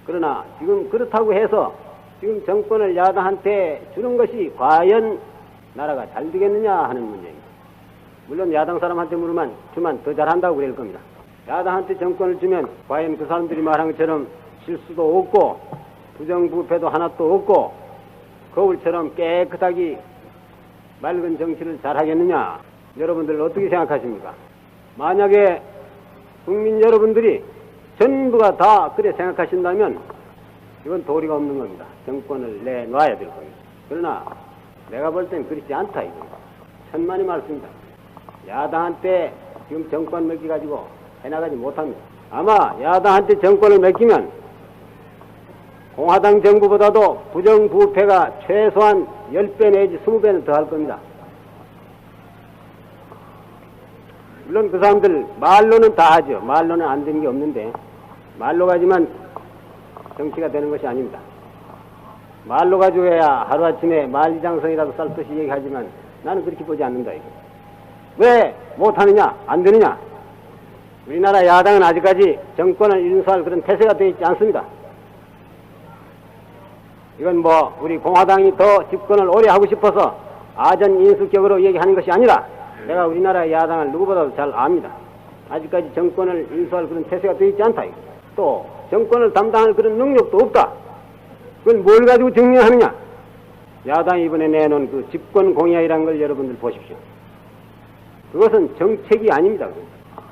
그러나 지금 그렇다고 해서 지금 정권을 야당한테 주는 것이 과연 나라가 잘 되겠느냐 하는 문제입니다. 물론 야당 사람한테 주면 더 잘한다고 그럴 겁니다. 야당한테 정권을 주면 과연 그 사람들이 말한 것처럼 실수도 없고 부정부패도 하나도 없고 거울처럼 깨끗하게 맑은 정치를 잘하겠느냐? 여러분들 어떻게 생각하십니까? 만약에 국민 여러분들이 전부가 다 그래 생각하신다면 이건 도리가 없는 겁니다. 정권을 내놔야 될 겁니다. 그러나 내가 볼 땐 그렇지 않다 이거. 천만의 말씀입니다. 야당한테 지금 정권 맡겨가지고 해나가지 못합니다. 아마 야당한테 정권을 맡기면 공화당 정부보다도 부정부패가 최소한 10배 내지 20배는 더 할 겁니다. 물론 그 사람들 말로는 다 하죠. 말로는 안 되는 게 없는데 말로 가지만 정치가 되는 것이 아닙니다. 말로 가지고 해야 하루아침에 만리장성이라도 쌀듯이 얘기하지만 나는 그렇게 보지 않는다 이거. 왜 못하느냐? 안 되느냐? 우리나라 야당은 아직까지 정권을 인수할 그런 태세가 되어 있지 않습니다. 이건 뭐 우리 공화당이 더 집권을 오래 하고 싶어서 아전인수격으로 얘기하는 것이 아니라 내가 우리나라 야당을 누구보다도 잘 압니다. 아직까지 정권을 인수할 그런 태세가 되어 있지 않다. 또 정권을 담당할 그런 능력도 없다. 그건 뭘 가지고 증명하느냐? 야당이 이번에 내놓은 그 집권 공약이라는 걸 여러분들 보십시오. 그것은 정책이 아닙니다.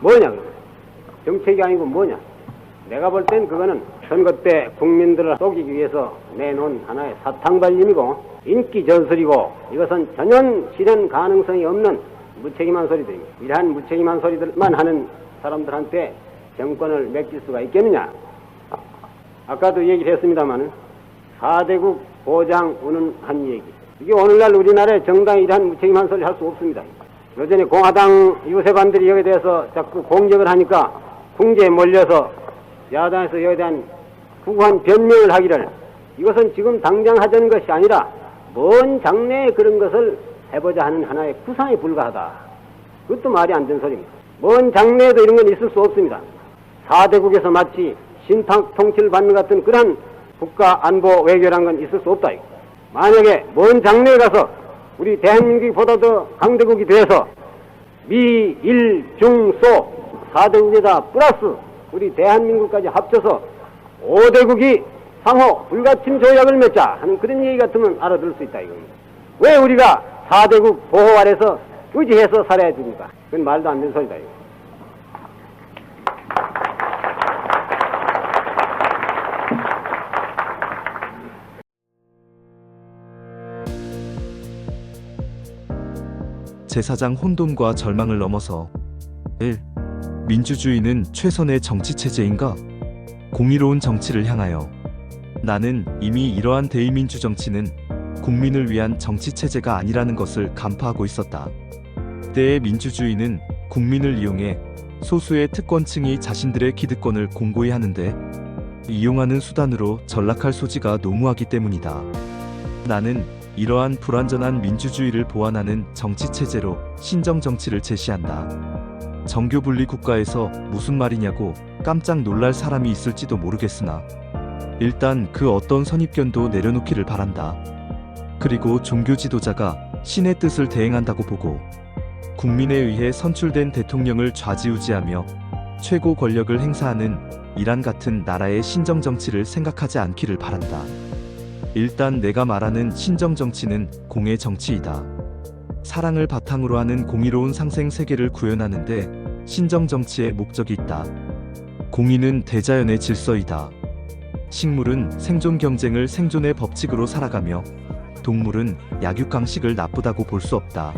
뭐냐 그러면? 정책이 아니고 뭐냐? 내가 볼 땐 그거는 선거 때 국민들을 속이기 위해서 내놓은 하나의 사탕발림이고 인기 전설이고 이것은 전혀 실현 가능성이 없는 무책임한 소리들입니다. 이러한 무책임한 소리들만 하는 사람들한테 정권을 맡길 수가 있겠느냐? 아까도 얘기를 했습니다만 4대국 보장 운운한 얘기. 이게 오늘날 우리나라의 정당이 이러한 무책임한 소리 할 수 없습니다. 요전에 공화당 유세반들이 여기에 대해서 자꾸 공격을 하니까 궁지에 몰려서 야당에서 여기에 대한 구구한 변명을 하기를 이것은 지금 당장 하자는 것이 아니라 먼 장래에 그런 것을 해보자 하는 하나의 구상에 불과하다. 그것도 말이 안 되는 소리입니다. 먼 장래에도 이런 건 있을 수 없습니다. 4대국에서 마치 신탁 통치를 받는 것 같은 그런 국가 안보 외교란 건 있을 수 없다. 만약에 먼 장래에 가서 우리 대한민국이 보다 더 강대국이 되어서 미, 일, 중, 소 4대국에다 플러스 우리 대한민국까지 합쳐서 5대국이 상호 불가침 조약을 맺자 하는 그런 얘기 같으면 알아들을 수 있다 이겁니다. 왜 우리가 4대국 보호 아래서 의지해서 살아야 됩니까? 그건 말도 안 되는 소리다 이거. 제사장 혼돈과 절망을 넘어서 1. 민주주의는 최선의 정치체제인가? 공의로운 정치를 향하여 나는 이미 이러한 대의민주 정치는 국민을 위한 정치체제가 아니라는 것을 간파하고 있었다. 때의 민주주의는 국민을 이용해 소수의 특권층이 자신들의 기득권을 공고히 하는데 이용하는 수단으로 전락할 소지가 노무하기 때문이다. 나는 이러한 불완전한 민주주의를 보완하는 정치체제로 신정정치를 제시한다. 정교분리 국가에서 무슨 말이냐고 깜짝 놀랄 사람이 있을지도 모르겠으나 일단 그 어떤 선입견도 내려놓기를 바란다. 그리고 종교 지도자가 신의 뜻을 대행한다고 보고 국민에 의해 선출된 대통령을 좌지우지하며 최고 권력을 행사하는 이란 같은 나라의 신정정치를 생각하지 않기를 바란다. 일단 내가 말하는 신정정치는 공의 정치이다. 사랑을 바탕으로 하는 공의로운 상생 세계를 구현하는데 신정정치의 목적이 있다. 공의는 대자연의 질서이다. 식물은 생존 경쟁을 생존의 법칙으로 살아가며 동물은 약육강식을 나쁘다고 볼 수 없다.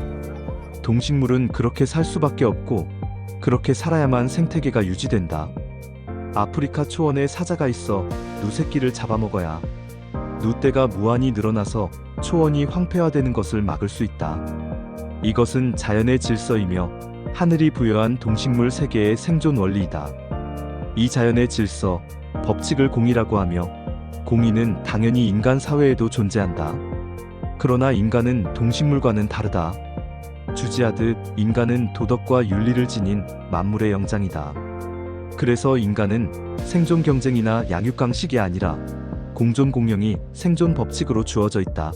동식물은 그렇게 살 수밖에 없고 그렇게 살아야만 생태계가 유지된다. 아프리카 초원에 사자가 있어 누새끼를 잡아먹어야 누떼가 무한히 늘어나서 초원이 황폐화되는 것을 막을 수 있다. 이것은 자연의 질서이며 하늘이 부여한 동식물 세계의 생존 원리이다. 이 자연의 질서, 법칙을 공의라고 하며 공의는 당연히 인간 사회에도 존재한다. 그러나 인간은 동식물과는 다르다. 주지하듯 인간은 도덕과 윤리를 지닌 만물의 영장이다. 그래서 인간은 생존 경쟁이나 양육강식이 아니라 공존 공영이 생존 법칙으로 주어져 있다.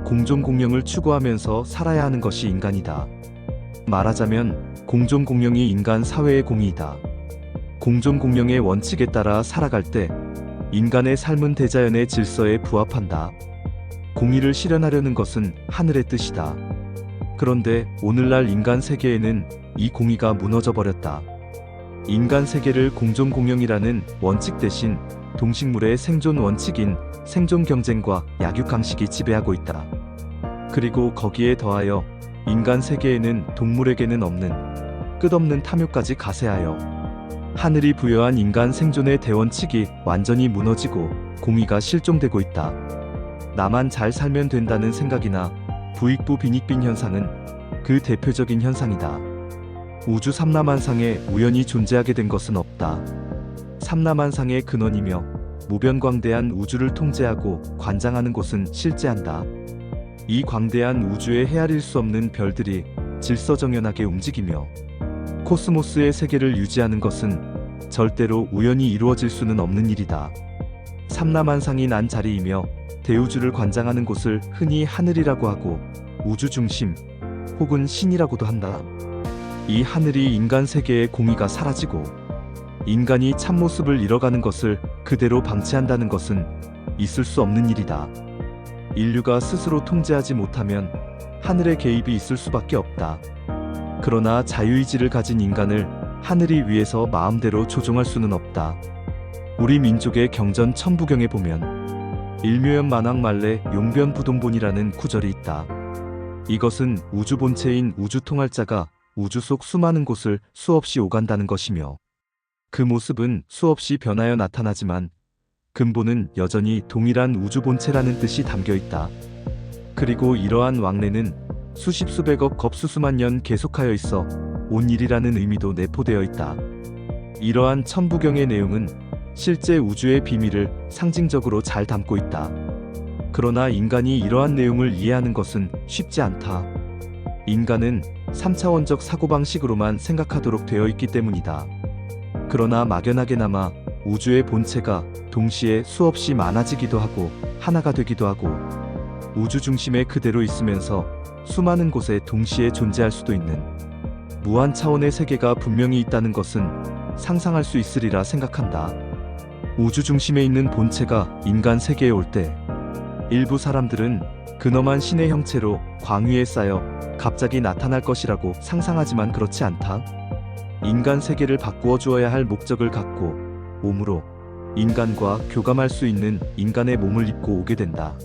공존 공영을 추구하면서 살아야 하는 것이 인간이다. 말하자면 공존 공영이 인간 사회의 공의이다. 공존 공영의 원칙에 따라 살아갈 때 인간의 삶은 대자연의 질서에 부합한다. 공의를 실현하려는 것은 하늘의 뜻이다. 그런데 오늘날 인간 세계에는 이 공의가 무너져 버렸다. 인간 세계를 공존 공영이라는 원칙 대신 동식물의 생존 원칙인 생존 경쟁과 약육 강식이 지배하고 있다. 그리고 거기에 더하여 인간 세계에는 동물에게는 없는 끝없는 탐욕까지 가세하여 하늘이 부여한 인간 생존의 대원칙이 완전히 무너지고 공의가 실종되고 있다. 나만 잘 살면 된다는 생각이나 부익부 빈익빈 현상은 그 대표적인 현상이다. 우주 삼라만상에 우연히 존재하게 된 것은 없다. 삼라만상의 근원이며 무변광대한 우주를 통제하고 관장하는 곳은 실제한다. 이 광대한 우주에 헤아릴 수 없는 별들이 질서정연하게 움직이며 코스모스의 세계를 유지하는 것은 절대로 우연히 이루어질 수는 없는 일이다. 삼라만상이 난 자리이며 대우주를 관장하는 곳을 흔히 하늘이라고 하고 우주 중심 혹은 신이라고도 한다. 이 하늘이 인간 세계의 공의가 사라지고 인간이 참모습을 잃어가는 것을 그대로 방치한다는 것은 있을 수 없는 일이다. 인류가 스스로 통제하지 못하면 하늘의 개입이 있을 수밖에 없다. 그러나 자유의지를 가진 인간을 하늘이 위에서 마음대로 조종할 수는 없다. 우리 민족의 경전 천부경에 보면 일묘연 만왕말래 용변부동본이라는 구절이 있다. 이것은 우주 본체인 우주통할자가 우주 속 수많은 곳을 수없이 오간다는 것이며 그 모습은 수없이 변하여 나타나지만 근본은 여전히 동일한 우주 본체라는 뜻이 담겨 있다. 그리고 이러한 왕래는 수십 수백억 겁수수만 년 계속하여 있어 온 일이라는 의미도 내포되어 있다. 이러한 천부경의 내용은 실제 우주의 비밀을 상징적으로 잘 담고 있다. 그러나 인간이 이러한 내용을 이해하는 것은 쉽지 않다. 인간은 3차원적 사고방식으로만 생각하도록 되어 있기 때문이다. 그러나 막연하게나마 우주의 본체가 동시에 수없이 많아지기도 하고 하나가 되기도 하고 우주 중심에 그대로 있으면서 수많은 곳에 동시에 존재할 수도 있는 무한 차원의 세계가 분명히 있다는 것은 상상할 수 있으리라 생각한다. 우주 중심에 있는 본체가 인간 세계에 올 때 일부 사람들은 근엄한 신의 형체로 광위에 쌓여 갑자기 나타날 것이라고 상상하지만 그렇지 않다. 인간 세계를 바꾸어 주어야 할 목적을 갖고 몸으로 인간과 교감할 수 있는 인간의 몸을 입고 오게 된다.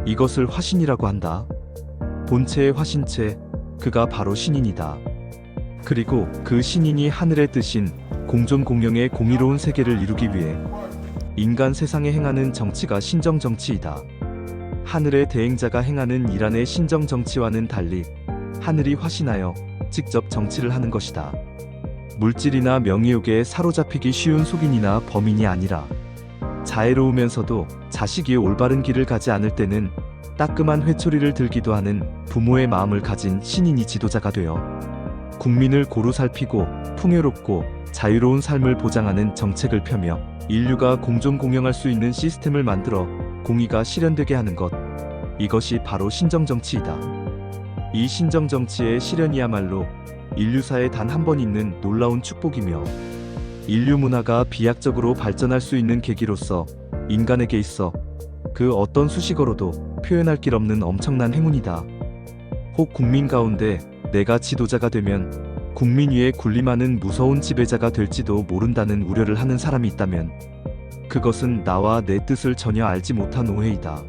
이것을 화신이라고 한다. 본체의 화신체, 그가 바로 신인이다. 그리고 그 신인이 하늘의 뜻인 공존 공영의 공의로운 세계를 이루기 위해 인간 세상에 행하는 정치가 신정 정치이다. 하늘의 대행자가 행하는 이란의 신정 정치와는 달리 하늘이 화신하여 직접 정치를 하는 것이다. 물질이나 명예욕에 사로잡히기 쉬운 속인이나 범인이 아니라 자애로우면서도 자식이 올바른 길을 가지 않을 때는 따끔한 회초리를 들기도 하는 부모의 마음을 가진 신인이 지도자가 되어 국민을 고루 살피고 풍요롭고 자유로운 삶을 보장하는 정책을 펴며 인류가 공존 공영할 수 있는 시스템을 만들어 공의가 실현되게 하는 것, 이것이 바로 신정정치이다. 이 신정정치의 실현이야말로 인류사에 단 한 번 있는 놀라운 축복이며 인류 문화가 비약적으로 발전할 수 있는 계기로서 인간에게 있어 그 어떤 수식어로도 표현할 길 없는 엄청난 행운이다. 혹 국민 가운데 내가 지도자가 되면 국민 위에 군림하는 무서운 지배자가 될지도 모른다는 우려를 하는 사람이 있다면 그것은 나와 내 뜻을 전혀 알지 못한 오해이다.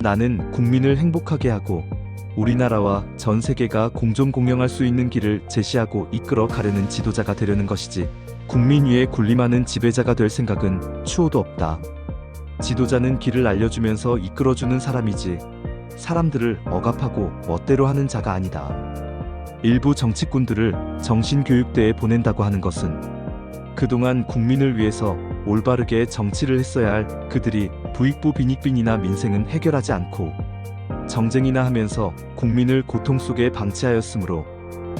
나는 국민을 행복하게 하고 우리나라와 전 세계가 공존 공영할 수 있는 길을 제시하고 이끌어 가려는 지도자가 되려는 것이지 국민 위에 군림하는 지배자가 될 생각은 추호도 없다. 지도자는 길을 알려주면서 이끌어주는 사람이지 사람들을 억압하고 멋대로 하는 자가 아니다. 일부 정치꾼들을 정신교육대에 보낸다고 하는 것은 그동안 국민을 위해서 올바르게 정치를 했어야 할 그들이 부익부 빈익빈이나 민생은 해결하지 않고 정쟁이나 하면서 국민을 고통 속에 방치하였으므로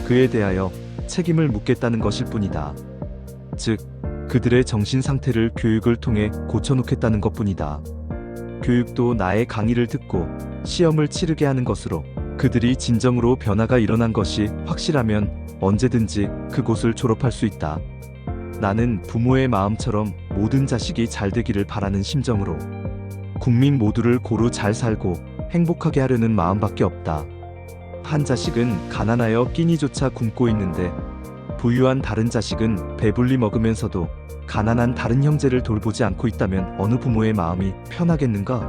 그에 대하여 책임을 묻겠다는 것일 뿐이다. 즉, 그들의 정신 상태를 교육을 통해 고쳐놓겠다는 것뿐이다. 교육도 나의 강의를 듣고 시험을 치르게 하는 것으로 그들이 진정으로 변화가 일어난 것이 확실하면 언제든지 그곳을 졸업할 수 있다. 나는 부모의 마음처럼 모든 자식이 잘 되기를 바라는 심정으로 국민 모두를 고루 잘 살고 행복하게 하려는 마음밖에 없다. 한 자식은 가난하여 끼니조차 굶고 있는데 부유한 다른 자식은 배불리 먹으면서도 가난한 다른 형제를 돌보지 않고 있다면 어느 부모의 마음이 편하겠는가?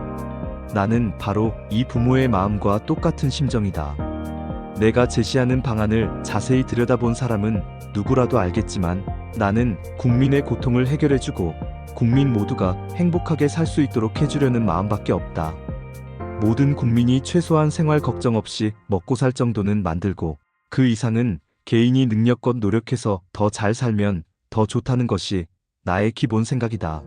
나는 바로 이 부모의 마음과 똑같은 심정이다. 내가 제시하는 방안을 자세히 들여다본 사람은 누구라도 알겠지만 나는 국민의 고통을 해결해주고 국민 모두가 행복하게 살 수 있도록 해주려는 마음밖에 없다. 모든 국민이 최소한 생활 걱정 없이 먹고 살 정도는 만들고 그 이상은 개인이 능력껏 노력해서 더 잘 살면 더 좋다는 것이 나의 기본 생각이다.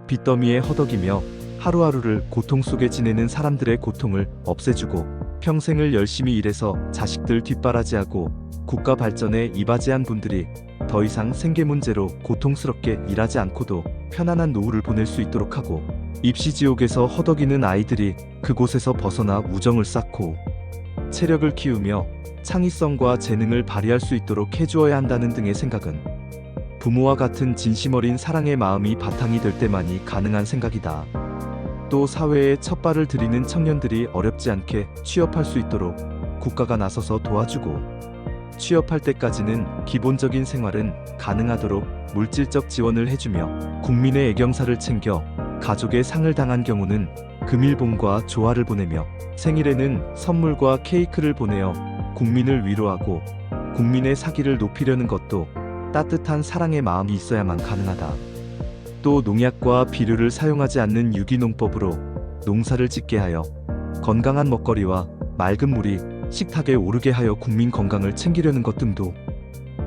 빚더미에 허덕이며 하루하루를 고통 속에 지내는 사람들의 고통을 없애주고 평생을 열심히 일해서 자식들 뒷바라지하고 국가 발전에 이바지한 분들이 더 이상 생계 문제로 고통스럽게 일하지 않고도 편안한 노후를 보낼 수 있도록 하고 입시지옥에서 허덕이는 아이들이 그곳에서 벗어나 우정을 쌓고 체력을 키우며 창의성과 재능을 발휘할 수 있도록 해주어야 한다는 등의 생각은 부모와 같은 진심 어린 사랑의 마음이 바탕이 될 때만이 가능한 생각이다. 또 사회에 첫 발을 들이는 청년들이 어렵지 않게 취업할 수 있도록 국가가 나서서 도와주고 취업할 때까지는 기본적인 생활은 가능하도록 물질적 지원을 해주며 국민의 애경사를 챙겨 가족의 상을 당한 경우는 금일봉과 조화를 보내며 생일에는 선물과 케이크를 보내어 국민을 위로하고 국민의 사기를 높이려는 것도 따뜻한 사랑의 마음이 있어야만 가능하다. 또 농약과 비료를 사용하지 않는 유기농법으로 농사를 짓게 하여 건강한 먹거리와 맑은 물이 식탁에 오르게 하여 국민 건강을 챙기려는 것 등도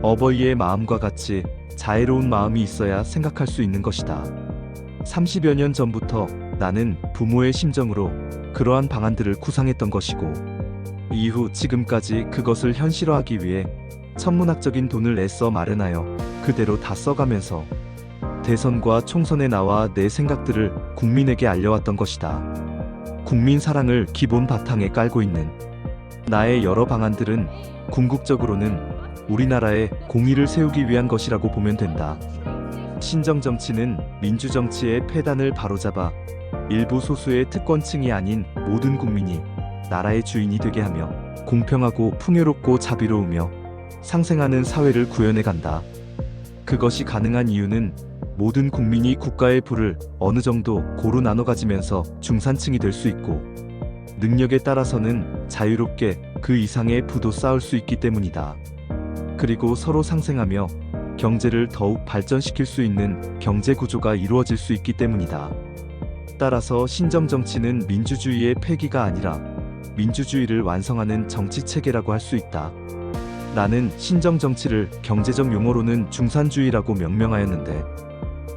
어버이의 마음과 같이 자애로운 마음이 있어야 생각할 수 있는 것이다. 30여 년 전부터 나는 부모의 심정으로 그러한 방안들을 구상했던 것이고 이후 지금까지 그것을 현실화하기 위해 천문학적인 돈을 애써 마련하여 그대로 다 써가면서 대선과 총선에 나와 내 생각들을 국민에게 알려왔던 것이다. 국민 사랑을 기본 바탕에 깔고 있는 나의 여러 방안들은 궁극적으로는 우리나라의 공의를 세우기 위한 것이라고 보면 된다. 신정정치는 민주정치의 폐단을 바로잡아 일부 소수의 특권층이 아닌 모든 국민이 나라의 주인이 되게 하며 공평하고 풍요롭고 자비로우며 상생하는 사회를 구현해 간다. 그것이 가능한 이유는 모든 국민이 국가의 부를 어느 정도 고루 나눠 가지면서 중산층이 될 수 있고 능력에 따라서는 자유롭게 그 이상의 부도 쌓을 수 있기 때문이다. 그리고 서로 상생하며 경제를 더욱 발전시킬 수 있는 경제 구조가 이루어질 수 있기 때문이다. 따라서 신정정치는 민주주의의 폐기가 아니라 민주주의를 완성하는 정치 체계라고 할 수 있다. 나는 신정정치를 경제적 용어로는 중산주의라고 명명하였는데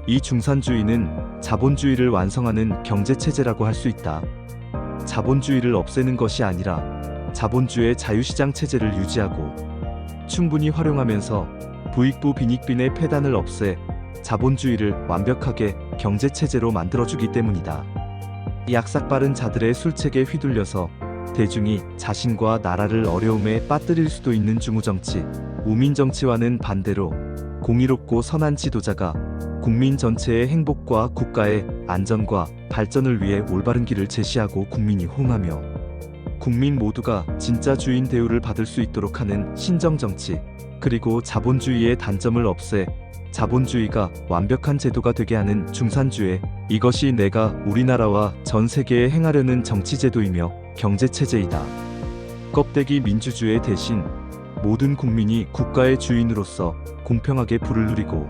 이 중산주의는 자본주의를 완성하는 경제체제라고 할 수 있다. 자본주의를 없애는 것이 아니라 자본주의 자유시장 체제를 유지하고 충분히 활용하면서 부익부 빈익빈의 폐단을 없애 자본주의를 완벽하게 경제체제로 만들어주기 때문이다. 약삭빠른 자들의 술책에 휘둘려서 대중이 자신과 나라를 어려움에 빠뜨릴 수도 있는 중우정치, 우민정치와는 반대로 공의롭고 선한 지도자가 국민 전체의 행복과 국가의 안전과 발전을 위해 올바른 길을 제시하고 국민이 호응하며 국민 모두가 진짜 주인 대우를 받을 수 있도록 하는 신정정치, 그리고 자본주의의 단점을 없애 자본주의가 완벽한 제도가 되게 하는 중산주의, 이것이 내가 우리나라와 전 세계에 행하려는 정치제도이며 경제체제이다. 껍데기 민주주의 대신 모든 국민이 국가의 주인으로서 공평하게 부를 누리고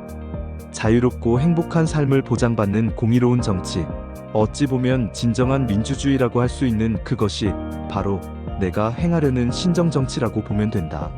자유롭고 행복한 삶을 보장받는 공의로운 정치, 어찌 보면 진정한 민주주의라고 할 수 있는 그것이 바로 내가 행하려는 신정정치라고 보면 된다.